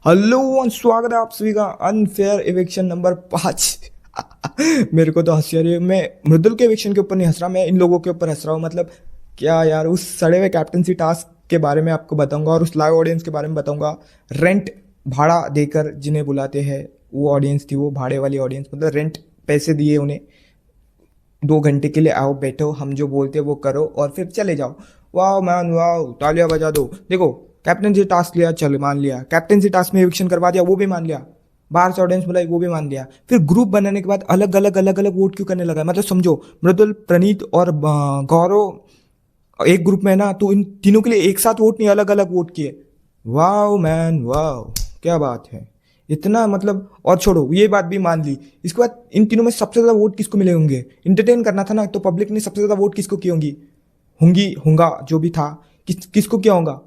Hello और स्वागत है आप सभी का अनफेयर इविक्शन नंबर 5। मेरे को तो हंसी आ रही है। मैं मृदुल के इविक्शन के ऊपर नहीं हंस रहा, मैं इन लोगों के ऊपर हंस रहा हूँ। मतलब क्या यार, उस सड़े हुए कैप्टनसी टास्क के बारे में आपको बताऊंगा और उस लाइव ऑडियंस के बारे में बताऊंगा। रेंट भाड़ा देकर जिन्हें बुलाते हैं वो ऑडियंस थी, वो भाड़े वाली ऑडियंस। मतलब रेंट पैसे दिए उन्हें, 2 घंटे के लिए आओ बैठो, हम जो बोलते हैं वो करो और फिर चले जाओ। वाह मैन वाह, तालियां बजा दो। देखो, कैप्टनसी टास्क लिया, चल मान लिया। कैप्टनसी टास्क में एविक्शन करवा दिया, वो भी मान लिया। बाहर से ऑडियंस बुलाई, वो भी मान लिया। फिर ग्रुप बनाने के बाद अलग अलग अलग अलग वोट क्यों करने लगा? मतलब समझो, मृदुल, प्रणीत और गौरव एक ग्रुप में है ना, तो इन तीनों के लिए एक साथ वोट नहीं, अलग अलग वोट किए। वाह मैन वाह, क्या बात है। इतना मतलब, और छोड़ो ये बात भी मान ली। इसके बाद इन तीनों में सबसे ज्यादा वोट किसको मिले होंगे? इंटरटेन करना था ना, तो पब्लिक ने सबसे ज्यादा वोट किसको किए होंगी? होंगी होंगा जो भी था, किसको किया होगा?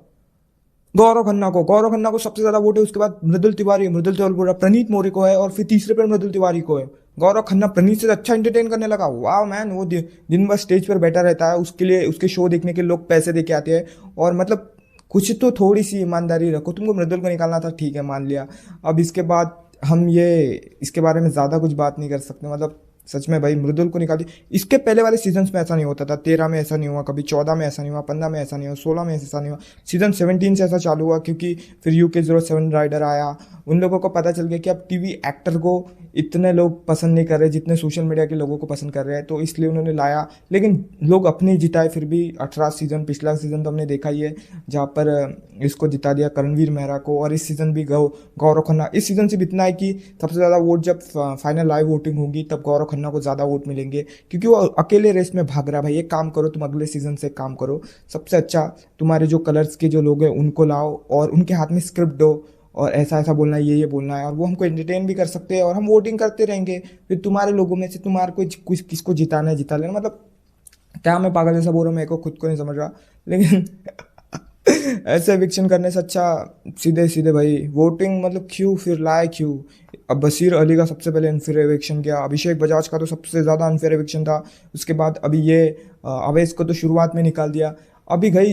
गौरव खन्ना को। गौरव खन्ना को सबसे ज्यादा वोट है। उसके बाद मृदुल तिवारी बोला, प्रणीत मोरे को है, और फिर तीसरे पर मृदुल तिवारी को है। गौरव खन्ना प्रणीत से अच्छा इंटरटेन करने लगा। वाह मैन, वो दिन भर स्टेज पर बैठा रहता है, उसके लिए उसके शो देखने के लोग पैसे दे के आते हैं। और मतलब कुछ तो थोड़ी सी ईमानदारी रखो। तुमको मृदुल को निकालना था, ठीक है, मान लिया। अब इसके बाद हम ये इसके बारे में ज़्यादा कुछ बात नहीं कर सकते। मतलब सच में भाई, मृदुल को निकाल दी। इसके पहले वाले सीजन्स में ऐसा नहीं होता था। 13 में ऐसा नहीं हुआ, कभी 14 में ऐसा नहीं हुआ, 15 में ऐसा नहीं हुआ, 16 में ऐसा नहीं हुआ। सीजन 17 से ऐसा चालू हुआ, क्योंकि फिर UK07 राइडर आया। उन लोगों को पता चल गया कि अब टीवी एक्टर को इतने लोग पसंद नहीं कर रहे जितने सोशल मीडिया के लोगों को पसंद कर रहे हैं, तो इसलिए उन्होंने लाया। लेकिन लोग अपने जिताए फिर भी। 18 सीजन, पिछला सीजन तो हमने देखा ही है, जहाँ पर इसको जिता दिया करणवीर मेहरा को। और इस सीजन भी गौरव खन्ना। इस सीजन से भी इतना है कि सबसे ज़्यादा वोट जब फाइनल लाइव वोटिंग होगी तब गौरव खन्ना को ज़्यादा वोट मिलेंगे, क्योंकि वो अकेले रेस में भाग रहा है। भाई एक काम करो, तुम अगले सीजन से काम करो, सबसे अच्छा तुम्हारे जो कलर्स के जो लोग हैं उनको लाओ और उनके हाथ में स्क्रिप्ट दो, और ऐसा ऐसा बोलना है, ये बोलना है, और वो हमको एंटरटेन भी कर सकते हैं और हम वोटिंग करते रहेंगे। फिर तुम्हारे लोगों में से तुम्हारे को कुछ किसको जिताना है जिता लेना। मतलब क्या मैं पागल जैसा बोल रहा हूँ, मेरे को खुद को नहीं समझ रहा। लेकिन ऐसे एविक्शन करने से अच्छा सीधे सीधे भाई वोटिंग, मतलब क्यों फिर लाए क्यों? अब बशीर अली का सबसे पहले अनफेयर एविक्शन किया, अभिषेक बजाज का तो सबसे ज़्यादा अनफेयर एविक्शन था। उसके बाद अभी ये अवैस को तो शुरुआत में निकाल दिया। अभी भाई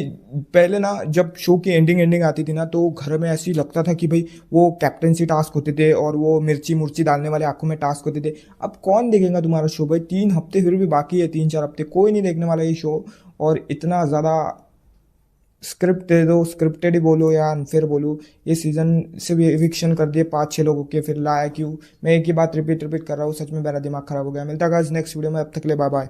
पहले ना, जब शो की एंडिंग आती थी ना, तो घर में ऐसे ही लगता था कि भाई वो कैप्टनसी टास्क होते थे और वो मिर्ची मुर्ची डालने वाले आंखों में टास्क होते थे। अब कौन देखेगा तुम्हारा शो भाई? 3 हफ्ते फिर भी बाकी है, 3-4 हफ्ते, कोई नहीं देखने वाला ये शो। और इतना ज़्यादा स्क्रिप्ट दे दो, स्क्रिप्टेड ही बोलो या अनफेयर बोलो। ये सीजन से भी एविक्शन कर दिए 5-6 लोगों के, फिर लाया क्यों? मैं एक ही बात रिपीट कर रहा हूँ, सच में मेरा दिमाग खराब हो गया। मिलता है नेक्स्ट वीडियो में, अब तक ले बाय बाय।